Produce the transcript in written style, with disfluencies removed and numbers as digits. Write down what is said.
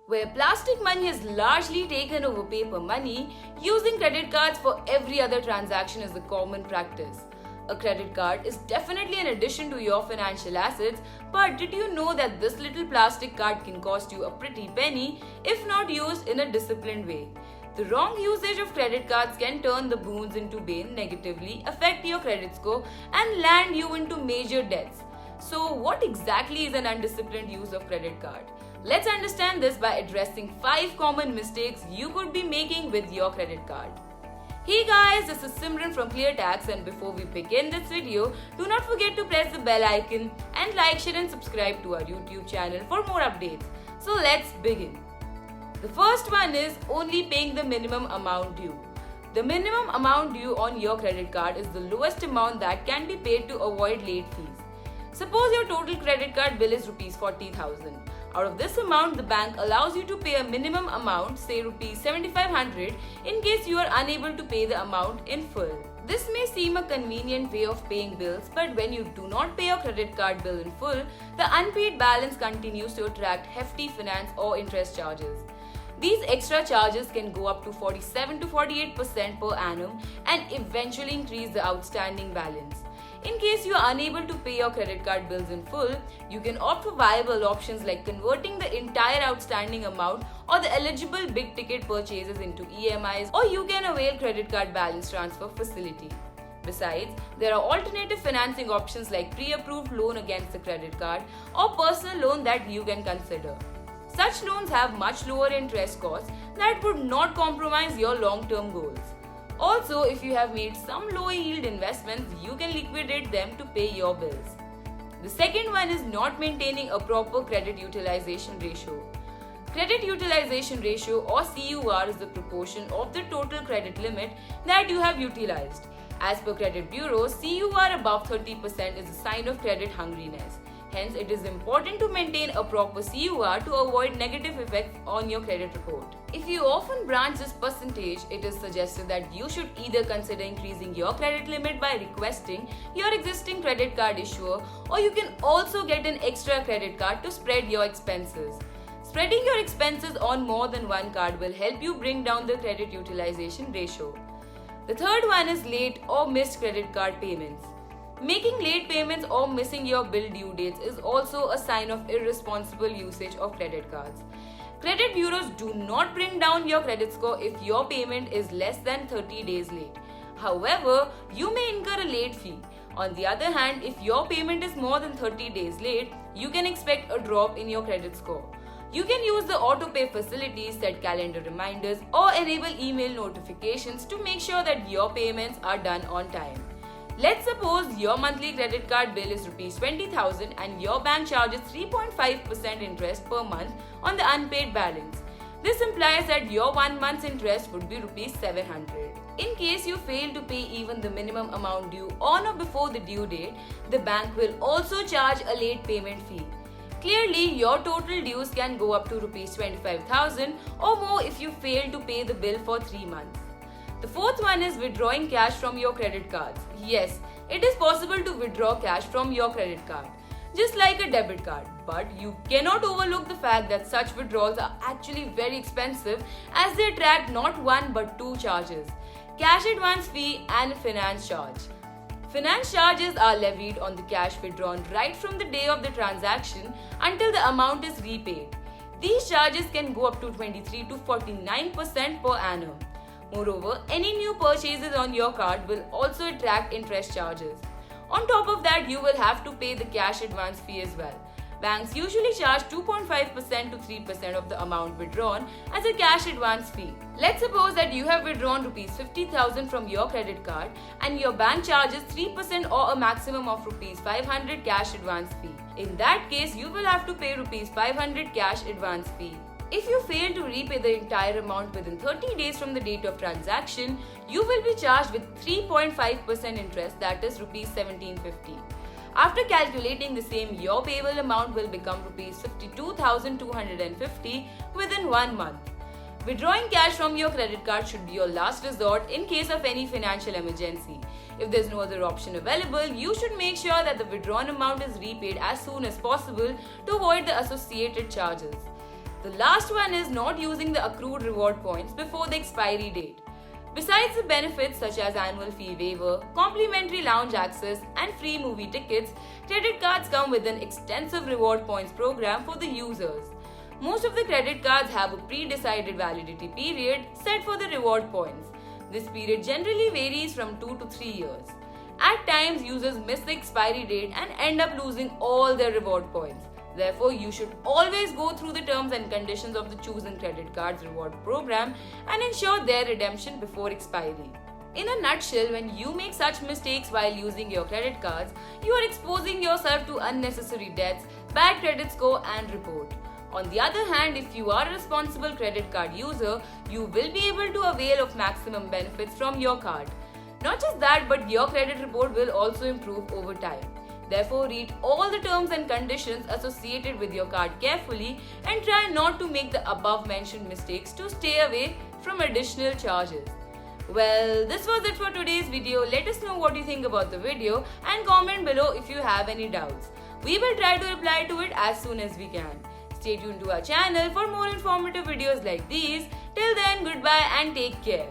Where plastic money has largely taken over paper money, using credit cards for every other transaction is the common practice. A credit card is definitely an addition to your financial assets, but did you know that this little plastic card can cost you a pretty penny if not used in a disciplined way? The wrong usage of credit cards can turn the boons into bane, negatively affect your credit score, and land you into major debts. So, what exactly is an undisciplined use of credit card? Let's understand this by addressing 5 common mistakes you could be making with your credit card. Hey guys, this is Simran from ClearTax, and before we begin this video, do not forget to press the bell icon and like, share and subscribe to our YouTube channel for more updates. So let's begin. The first one is only paying the minimum amount due. The minimum amount due on your credit card is the lowest amount that can be paid to avoid late fees. Suppose your total credit card bill is Rs 40,000. Out of this amount, the bank allows you to pay a minimum amount, say Rs 7,500, in case you are unable to pay the amount in full. This may seem a convenient way of paying bills, but when you do not pay your credit card bill in full, the unpaid balance continues to attract hefty finance or interest charges. These extra charges can go up to 47 to 48% per annum and eventually increase the outstanding balance. In case you are unable to pay your credit card bills in full, you can opt for viable options like converting the entire outstanding amount or the eligible big ticket purchases into EMIs, or you can avail credit card balance transfer facility. Besides, there are alternative financing options like pre-approved loan against the credit card or personal loan that you can consider. Such loans have much lower interest costs that would not compromise your long-term goals. Also, if you have made some low-yield investments, you can liquidate them to pay your bills. The second one is not maintaining a proper credit utilization ratio. Credit utilization ratio or CUR is the proportion of the total credit limit that you have utilized. As per credit bureaus, CUR above 30% is a sign of credit hungriness. Hence, it is important to maintain a proper CUR to avoid negative effects on your credit report. If you often branch this percentage, it is suggested that you should either consider increasing your credit limit by requesting your existing credit card issuer, or you can also get an extra credit card to spread your expenses. Spreading your expenses on more than one card will help you bring down the credit utilization ratio. The third one is late or missed credit card payments. Making late payments or missing your bill due dates is also a sign of irresponsible usage of credit cards. Credit bureaus do not bring down your credit score if your payment is less than 30 days late. However, you may incur a late fee. On the other hand, if your payment is more than 30 days late, you can expect a drop in your credit score. You can use the auto-pay facilities, set calendar reminders, or enable email notifications to make sure that your payments are done on time. Let's suppose your monthly credit card bill is Rs 20,000 and your bank charges 3.5% interest per month on the unpaid balance. This implies that your 1 month's interest would be Rs 700. In case you fail to pay even the minimum amount due on or before the due date, the bank will also charge a late payment fee. Clearly, your total dues can go up to Rs 25,000 or more if you fail to pay the bill for 3 months. The fourth one is withdrawing cash from your credit cards. Yes, it is possible to withdraw cash from your credit card, just like a debit card. But you cannot overlook the fact that such withdrawals are actually very expensive, as they attract not one but 2 charges: cash advance fee and finance charge. Finance charges are levied on the cash withdrawn right from the day of the transaction until the amount is repaid. These charges can go up to 23 to 49% per annum. Moreover, any new purchases on your card will also attract interest charges. On top of that, you will have to pay the cash advance fee as well. Banks usually charge 2.5% to 3% of the amount withdrawn as a cash advance fee. Let's suppose that you have withdrawn Rs 50,000 from your credit card and your bank charges 3% or a maximum of Rs 500 cash advance fee. In that case, you will have to pay Rs 500 cash advance fee. If you fail to repay the entire amount within 30 days from the date of transaction, you will be charged with 3.5% interest, that is Rs 1750. After calculating the same, your payable amount will become Rs 52,250 within 1 month. Withdrawing cash from your credit card should be your last resort in case of any financial emergency. If there's no other option available, you should make sure that the withdrawn amount is repaid as soon as possible to avoid the associated charges. The last one is not using the accrued reward points before the expiry date. Besides the benefits such as annual fee waiver, complimentary lounge access, and free movie tickets, credit cards come with an extensive reward points program for the users. Most of the credit cards have a pre-decided validity period set for the reward points. This period generally varies from 2 to 3 years. At times, users miss the expiry date and end up losing all their reward points. Therefore, you should always go through the terms and conditions of the chosen credit card's reward program and ensure their redemption before expiry. In a nutshell, when you make such mistakes while using your credit cards, you are exposing yourself to unnecessary debts, bad credit score, and report. On the other hand, if you are a responsible credit card user, you will be able to avail of maximum benefits from your card. Not just that, but your credit report will also improve over time. Therefore, read all the terms and conditions associated with your card carefully and try not to make the above mentioned mistakes to stay away from additional charges. Well, this was it for today's video. Let us know what you think about the video and comment below if you have any doubts. We will try to reply to it as soon as we can. Stay tuned to our channel for more informative videos like these. Till then, goodbye and take care.